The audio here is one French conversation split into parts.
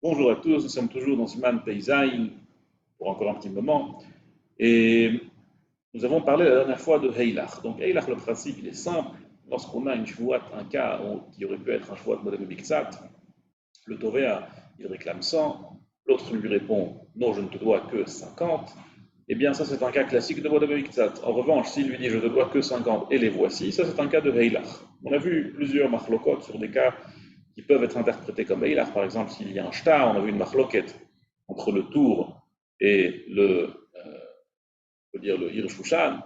Bonjour à tous, nous sommes toujours dans Siman Peizaïn pour encore un petit moment. Et nous avons parlé la dernière fois de Heilach. Donc Heilach, le principe, il est simple. Lorsqu'on a une shvuat, un cas qui aurait pu être un shvuat modèle Miktsat, le Tovea, il réclame 100, l'autre lui répond non, je ne te dois que 50. Eh bien, ça, c'est un cas classique de modèle Miktsat. En revanche, s'il lui dit je ne te dois que 50 et les voici, ça, c'est un cas de Heilach. On a vu plusieurs machlokot sur des cas qui peuvent être interprétés comme Eilar. Par exemple, s'il y a un shtar, on a vu une marloquette entre le tour et le Hirshushan.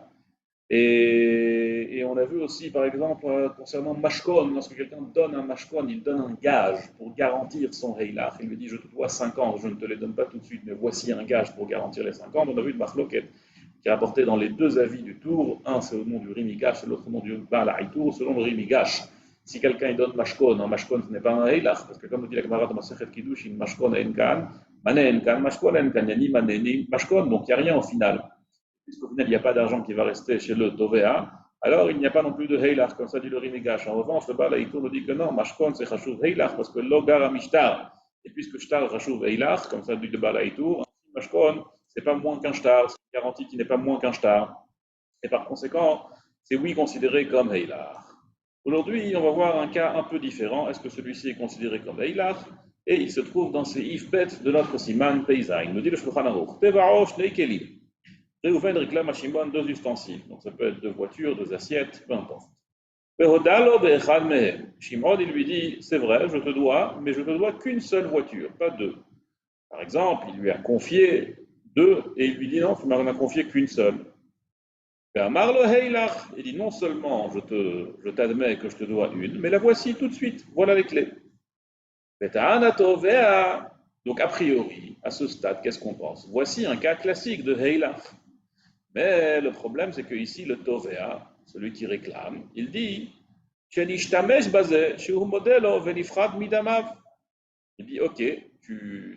Et on a vu aussi, par exemple, concernant Mashkon, lorsque quelqu'un donne un Mashkon, il donne un gage pour garantir son Heilar. Il lui dit, je te dois 50, je ne te les donne pas tout de suite, mais voici un gage pour garantir les 50. On a vu une marloquette qui est apportée dans les deux avis du tour. Un, c'est au nom du Rimigash, et l'autre au nom du Balaïtour, selon le Rimigash. Si quelqu'un donne Mashkon, un Mashkon ce n'est pas un Heilar, parce que comme nous dit la Gemara de Masechet Kiddushin, Mashkon Enkan, Mané Enkan, Mashkon Enkan, ni Mané ni Mashkon, donc il n'y a rien au final. Puisqu'au final il n'y a pas d'argent qui va rester chez le Tovea, alors il n'y a pas non plus de Heilar, comme ça dit le Rimigash. En revanche, le Balaïtour nous dit que non, Mashkon c'est Chashuv Heilar, parce que Logar Amishtar, et puisque Shtar Chashuv Heilar, comme ça dit le Balaïtour, Mashkon, c'est pas moins qu'un Shtar, c'est une garantie qui n'est pas moins qu'un Shtar. Et par conséquent, c'est oui considéré comme Heilar. Aujourd'hui, on va voir un cas un peu différent. Est-ce que celui-ci est considéré comme Eilar? Et il se trouve dans ces ifbet de notre Siman Peizaïn. Il nous dit le Shulchan Aruch. Tevarosh neikelim. Réhouven réclame à Shimon deux ustensiles. Donc ça peut être deux voitures, deux assiettes, peu importe. Vehodalo be'echad mehem. Shimon, il lui dit, c'est vrai, je te dois, mais je te dois qu'une seule voiture, pas deux. Par exemple, il lui a confié deux, et il lui dit, non, tu m'en as confié qu'une seule. Il dit non seulement je t'admets que je te dois une, mais la voici tout de suite, voilà les clés. Donc a priori, à ce stade, qu'est-ce qu'on pense? Voici un cas classique de Heilach. Mais le problème, c'est que ici, le Tovea, celui qui réclame, il dit il dit ok,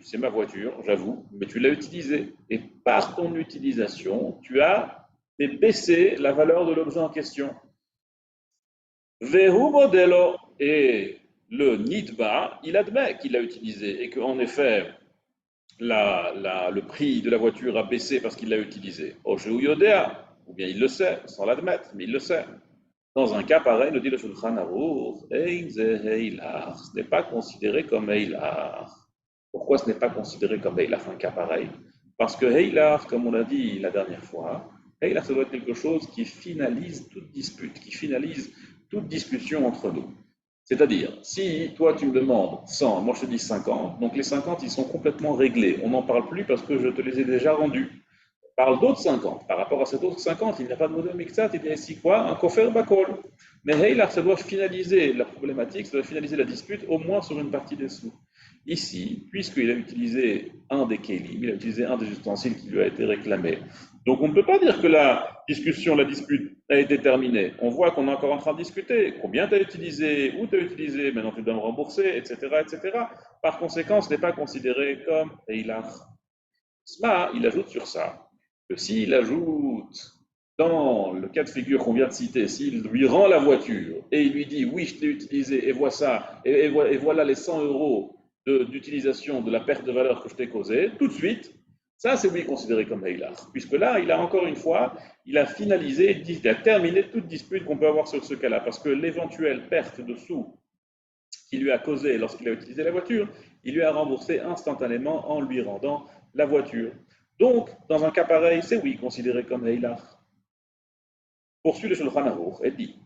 c'est ma voiture, j'avoue, mais tu l'as utilisée. Et par ton utilisation, tu as baissé la valeur de l'objet en question. Vehu modelo, et le Nidba, il admet qu'il l'a utilisé et qu'en effet, le prix de la voiture a baissé parce qu'il l'a utilisé. Ou bien il le sait, sans l'admettre, mais il le sait. Dans un cas pareil, nous dit le Shulchan Aruch, ce n'est pas considéré comme Eilar. Pourquoi ce n'est pas considéré comme Eilar un cas pareil? Parce que Eilar, comme on l'a dit la dernière fois, Eilar, ça doit être quelque chose qui finalise toute dispute, qui finalise toute discussion entre nous. C'est-à-dire, si toi tu me demandes 100, moi je te dis 50, donc les 50 ils sont complètement réglés. On n'en parle plus parce que je te les ai déjà rendus. Parle d'autres 50. Par rapport à cet autre 50, il n'y a pas de modèle mixat, il y a ici quoi? Un kofer bakol. Mais Heilar, ça doit finaliser la problématique, ça doit finaliser la dispute au moins sur une partie des sous. Ici, puisqu'il a utilisé un des kélim, il a utilisé un des ustensiles qui lui a été réclamé. Donc on ne peut pas dire que la discussion, la dispute a été terminée. On voit qu'on est encore en train de discuter. Combien tu as utilisé, où tu as utilisé, maintenant tu dois me rembourser, etc., etc. Par conséquent, ce n'est pas considéré comme Heilar. Sma, il ajoute sur ça que s'il ajoute dans le cas de figure qu'on vient de citer, s'il lui rend la voiture et il lui dit oui, je t'ai utilisé et vois ça, et voilà les 100 euros d'utilisation de la perte de valeur que je t'ai causée, tout de suite, ça c'est lui considéré comme Heilar. Puisque là, il a encore une fois, il a finalisé, il a terminé toute dispute qu'on peut avoir sur ce cas-là. Parce que l'éventuelle perte de sous qu'il lui a causé lorsqu'il a utilisé la voiture, il lui a remboursé instantanément en lui rendant la voiture. Donc, dans un cas pareil, c'est oui considéré comme Heilar. Poursuit le Shulchan Aruch et dit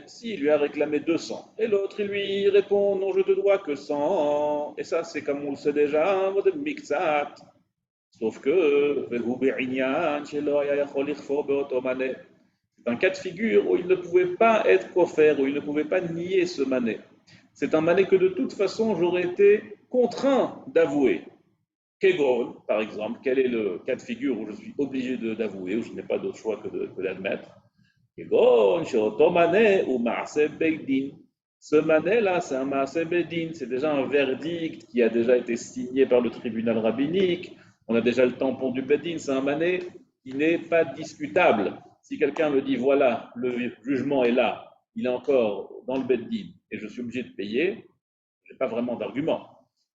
s'il lui a réclamé 200 et l'autre il lui répond non je te dois que 100, et ça c'est comme on le sait déjà un mode mixat, sauf que c'est un cas de figure où il ne pouvait pas être offert, où il ne pouvait pas nier ce mané. C'est un mané que de toute façon j'aurais été contraint d'avouer. Kegon, par exemple, quel est le cas de figure où je suis obligé d'avouer, où je n'ai pas d'autre choix que d'admettre? Kegon, Shoto mané ou Maaseh Beidin. Ce mané-là, c'est un Maaseh Beidin, c'est déjà un verdict qui a déjà été signé par le tribunal rabbinique. On a déjà le tampon du Beidin, c'est un mané qui n'est pas discutable. Si quelqu'un me dit, voilà, le jugement est là, il est encore dans le Beddin et je suis obligé de payer, je n'y a pas vraiment d'argument.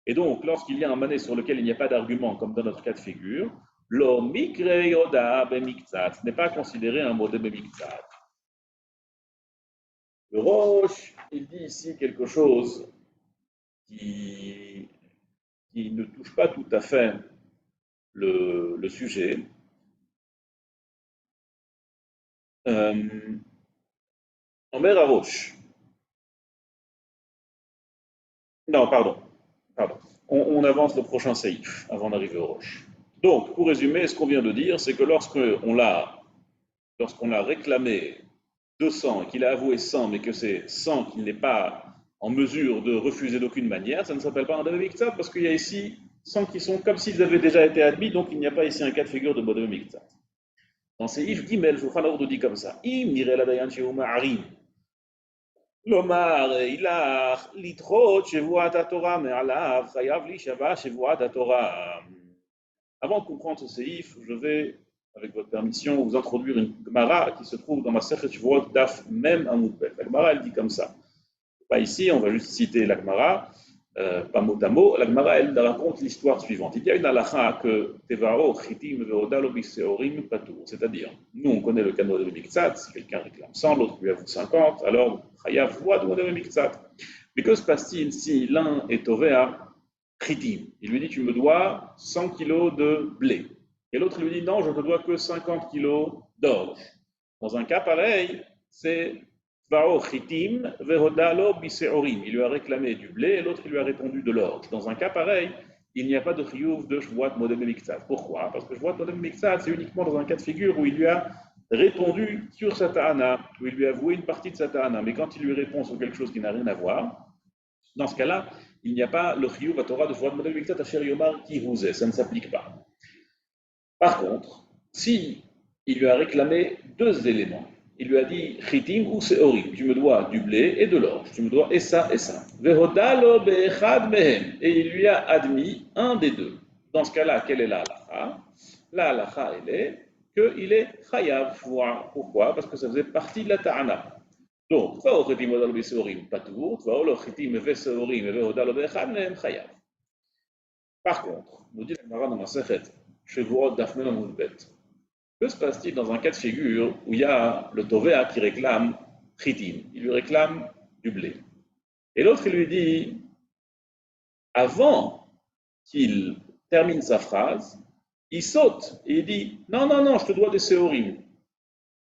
Et donc, lorsqu'il y a un mané sur lequel il n'y a pas d'argument, comme dans notre cas de figure, lo mikre yoda bemiktsat, ce n'est pas considéré un mot de bemiktsat. Le Roche, il dit ici quelque chose qui, qui ne touche pas tout à fait le sujet. Omer Roche. Non, pardon. On avance le prochain saïf avant d'arriver au Roche. Donc, pour résumer, ce qu'on vient de dire, c'est que lorsqu'on l'a réclamé 200 et qu'il a avoué 100, mais que c'est 100 qu'il n'est pas en mesure de refuser d'aucune manière, ça ne s'appelle pas un Modem Miktsat parce qu'il y a ici 100 qui sont comme s'ils avaient déjà été admis, donc il n'y a pas ici un cas de figure de Modem Miktsat. Dans ces If Gimel, Shulchan Aruch dit comme ça: Im nireh ladayan shehu ma'arim, lomar ilach litrot shevuat haTorah me'alav, chayav lishava shevuat haTorah. Avant de comprendre ce séif, je vais, avec votre permission, vous introduire une Gemara qui se trouve dans ma Sechet Shvuot Daf Mem Amud Bet. La Gemara, elle dit comme ça. Pas ici, on va juste citer la Gemara, pas mot à mot. La Gemara, elle raconte l'histoire suivante. Il y a une halakha que Tevaro, Chitim, Veodalo, Biseorim, Patour. C'est-à-dire, nous, on connaît le canot de Miktsat. Si quelqu'un réclame 100, l'autre lui avoue 50, alors Chayav voit de Miktsat. Mais que se passe-t-il si l'un est Ovea Chitim? Il lui dit: tu me dois 100 kilos de blé. Et l'autre lui dit: non, je ne te dois que 50 kilos d'orge. Dans un cas pareil, c'est Tvao Chitim Vehodalo Biseorim. Il lui a réclamé du blé et l'autre lui a répondu de l'orge. Dans un cas pareil, il n'y a pas de chiyuv de Shvuat Modem Miktsat. Pourquoi? Parce que Shvuat Modem Miktsat, c'est uniquement dans un cas de figure où il lui a répondu sur sa ta'ana, où il lui a avoué une partie de sa ta'ana. Mais quand il lui répond sur quelque chose qui n'a rien à voir, dans ce cas-là, il n'y a pas le chiyuv à Torah de Shvuat Modem Miktsat Asher Yomar Ki Huzeh. Ça ne s'applique pas. Par contre, si il lui a réclamé deux éléments, il lui a dit Chitim ou Seorim, tu me dois du blé et de l'orge, tu me dois et ça et ça. Vehodalo be'echad mehem, et il lui a admis un des deux. Dans ce cas-là, quelle est la halacha? La halacha, elle est qu'il est chayav. Pourquoi? Parce que ça faisait partie de la ta'ana. Donc, Tvao Chitim Vehodalo be'Seorim, patour, Tvao Chitim ve'Seorim vehodalo be'echad mehem, chayav. Par contre, nous dit la Gemara dans la Sechet Shvuot Daf Mem Amud Bet, que se passe-t-il dans un cas de figure où il y a le Tovea qui réclame Chitim, il lui réclame du blé. Et l'autre, il lui dit, avant qu'il termine sa phrase, il saute et il dit: non, non, non, je te dois des Seorim.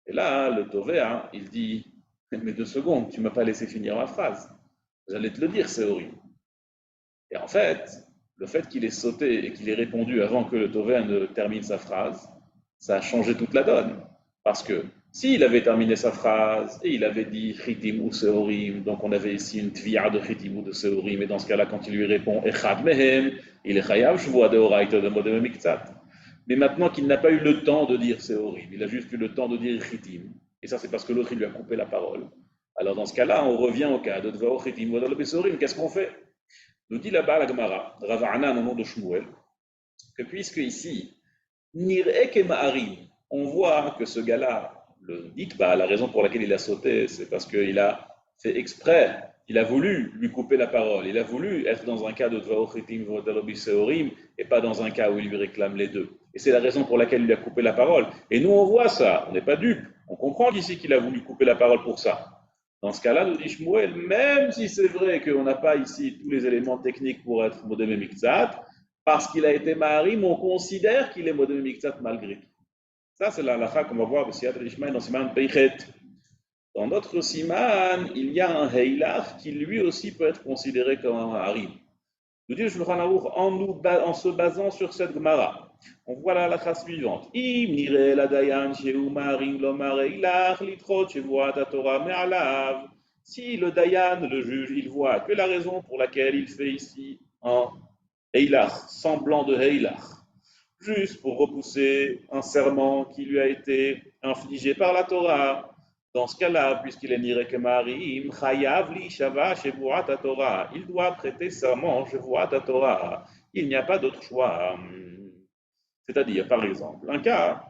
Et là, le Tovea, il dit: mais 2 secondes, tu ne m'as pas laissé finir ma phrase. J'allais te le dire, Seorim. Et en fait, le fait qu'il ait sauté et qu'il ait répondu avant que le Tovea ne termine sa phrase, ça a changé toute la donne. Parce que s'il avait terminé sa phrase et il avait dit Chitim ou Seorim, donc on avait ici une tvia de Chitim ou de Seorim, et dans ce cas-là, quand il lui répond Echad Mehem, il est Chayav Shvuat de Oraita de Modem Miktsat. Mais maintenant qu'il n'a pas eu le temps de dire Seorim, il a juste eu le temps de dire Chitim, et ça c'est parce que l'autre il lui a coupé la parole. Alors dans ce cas-là, on revient au cas de Tvao Chitim ou de Seorim. Qu'est-ce qu'on fait? Nous dit là-bas la Gemara, Rav Anan au nom de Shmuel, que puisque ici, Nir'ek Ma'arim, on voit que ce gars-là, le Nitba, la raison pour laquelle il a sauté, c'est parce qu'il a fait exprès, il a voulu lui couper la parole, il a voulu être dans un cas de Tvao Chitim Vehodalo Seorim et pas dans un cas où il lui réclame les deux. Et c'est la raison pour laquelle il lui a coupé la parole. Et nous, on voit ça, on n'est pas dupes, on comprend qu'ici qu'il a voulu couper la parole pour ça. Dans ce cas-là, nous dit Shmuel, même si c'est vrai qu'on n'a pas ici tous les éléments techniques pour être Modem Miktsat, parce qu'il a été Maharim, on considère qu'il est Modem Miktsat malgré tout. Ça, c'est la halakha qu'on va voir de Siyat Rishmaï dans Siman Peichet. Dans notre Siman, il y a un Heilach qui lui aussi peut être considéré comme un Maharim. Nous dit le Shulchan Aruch en se basant sur cette Gemara. On voit la halakha suivante. Im nireh ladayan shehu maharim lomar eilach litrot shevuat haTorah me'alav. Si le dayan, le juge, il voit que la raison pour laquelle il fait ici un eilach, semblant de eilach, juste pour repousser un serment qui lui a été infligé par la Torah, dans ce cas-là, puisqu'il est nireh kemarim, chayav li shava shevuat haTorah, il doit prêter serment shevuat haTorah. Il n'y a pas d'autre choix. C'est-à-dire, par exemple, un cas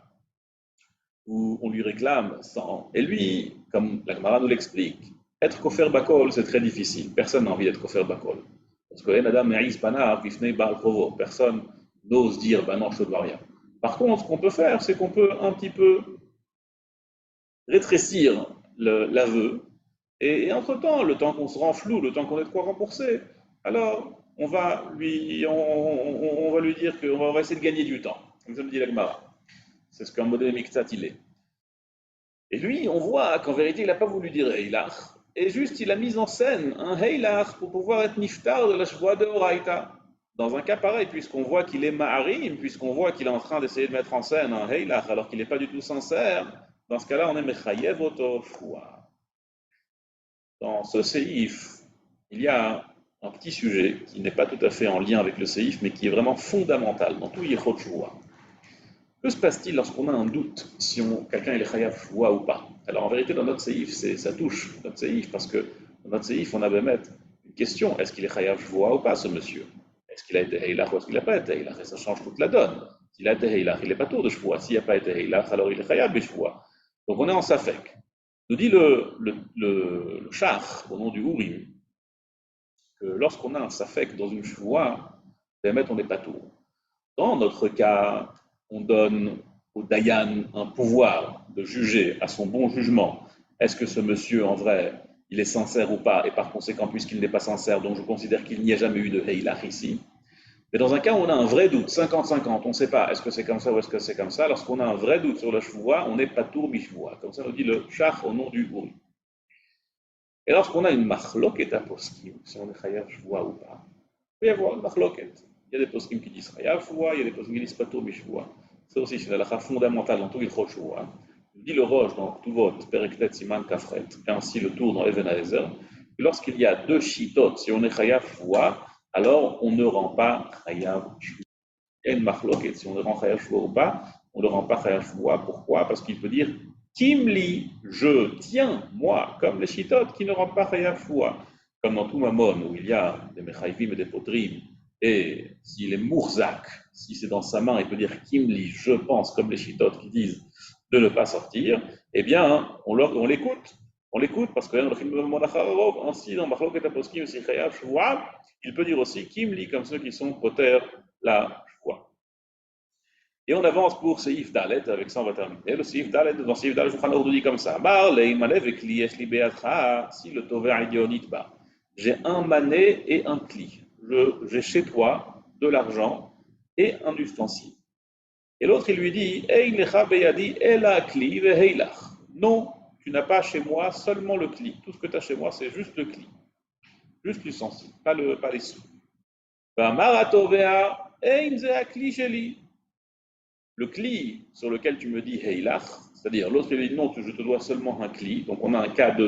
où on lui réclame 100, et lui, comme la Gemara nous l'explique, être kofer bakol, c'est très difficile. Personne n'a envie d'être kofer bakol. Parce que personne n'ose dire, ben non, je ne dois rien. Par contre, ce qu'on peut faire, c'est qu'on peut un petit peu rétrécir l'aveu. Et entre-temps, le temps qu'on se rend flou, le temps qu'on ait de quoi rembourser, alors on va lui dire qu'on va essayer de gagner du temps. Comme ça me dit l'Agmara. C'est ce qu'un modèle Miktat il est. Et lui, on voit qu'en vérité, il n'a pas voulu dire Heilach. Et juste, il a mis en scène un Heilach pour pouvoir être niftar de la Shvoa de Horaïta. Dans un cas pareil, puisqu'on voit qu'il est Maharim, puisqu'on voit qu'il est en train d'essayer de mettre en scène un Heilach alors qu'il n'est pas du tout sincère, dans ce cas-là, on est Mechayev Oto Shvoa. Dans ce séif, il y a un petit sujet qui n'est pas tout à fait en lien avec le séif, mais qui est vraiment fondamental dans tout Yechot Shvoa. Que se passe-t-il lorsqu'on a un doute si quelqu'un est chayav shvoua ou pas? Alors en vérité, dans notre séif, ça touche notre séif, parce que dans notre séif, on avait mettre une question, est-ce qu'il est chayav shvoua ou pas, ce monsieur? Est-ce qu'il a été heilach ou est-ce qu'il n'a pas été heilach? Et ça change toute la donne. S'il a été heilach, il n'est pas tour de shvoua. S'il n'a pas été heilach, alors il est chayav shvoua. Donc on est en safek. Nous dit le char, au nom du Urim, que lorsqu'on a un safek dans une shvoua, on n'est pas tour. Dans notre cas, on donne au Dayan un pouvoir de juger à son bon jugement. Est-ce que ce monsieur, en vrai, il est sincère ou pas? Et par conséquent, puisqu'il n'est pas sincère, donc je considère qu'il n'y a jamais eu de Heilach ici. Mais dans un cas où on a un vrai doute, 50-50, on ne sait pas, est-ce que c'est comme ça ou est-ce que c'est comme ça? Lorsqu'on a un vrai doute sur le shvoua, on n'est pas tour bishvoua. Comme ça nous dit le char au nom du Uri. Et lorsqu'on a une machloket à poskim, si on est chayav shvoua ou pas, il peut y avoir une machloket. Il y a des poskim qui disent chayav shvoua, il y a des poskim qui disent pas tour bishvoua. Ça aussi, c'est une halakha fondamentale dans tout le Choshua. Il dit le Roche dans Ktuvot, Pereklet, Siman, Kafret, et ainsi le tour dans Even Haezer, que lorsqu'il y a deux shitot, si on est chayav shvoua, alors on ne rend pas chayav shvoua. Il y a une machloket, si on ne rend chayav shvoua ou pas, on ne rend pas chayav shvoua. Pourquoi? Parce qu'il peut dire Kimli, je tiens, moi, comme les shitot qui ne rendent pas chayav shvoua. Comme dans tout Mamon, où il y a des mechayvim et des potrim, et s'il est mourzak, si c'est dans sa main, il peut dire Kimli, je pense, comme les chitotes qui disent de ne pas sortir, eh bien, on l'écoute. On l'écoute parce que ainsi, dans Machlok et Aposkim, si Chayav Shvoua, il peut dire aussi Kimli, comme ceux qui sont poter la Shvoua. Et on avance pour Seif Dalet, avec ça on va terminer. Le Seif Dalet, dans Seif Dalet, je vous dit comme ça. Si le Tover Idionit ba, j'ai un mané et un cli. J'ai chez toi de l'argent et un ustensile. Et l'autre, il lui dit, non, tu n'as pas chez moi seulement le cli. Tout ce que tu as chez moi, c'est juste le cli. Juste l'ustensile, pas les sous. Le cli sur lequel tu me dis heilach, c'est-à-dire l'autre il dit non, je te dois seulement un cli, donc on a un cas de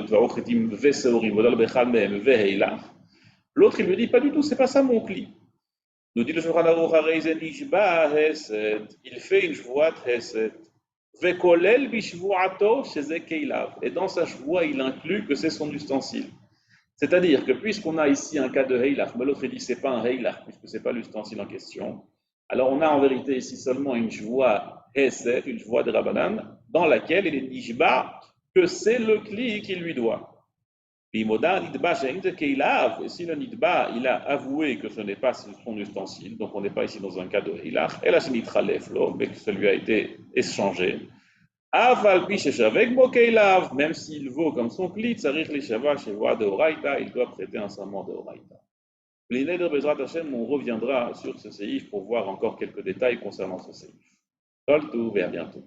l'autre il me dit pas du tout, c'est pas ça mon cli. Nous dit le Shulchan Aruch, il fait une shvuat hesed. Vekolel bishvuato sheze keilav. Et dans sa shvoua, il inclut que c'est son ustensile. C'est-à-dire que puisqu'on a ici un cas de heilach, mais l'autre dit c'est pas un heilach, puisque c'est pas l'ustensile en question, alors on a en vérité ici seulement une shvoua hesed, une shvoua de Rabbanan, dans laquelle il est nishba que c'est le cli qui lui doit. Et si le nidba, il a avoué que ce n'est pas son ustensile, donc on n'est pas ici dans un cas de hilach, et la mais que celui a été échangé. Même s'il vaut comme son cli, il doit prêter un serment de Horaïta. On reviendra sur ce séif pour voir encore quelques détails concernant ce séif. Tol tout, et à bientôt.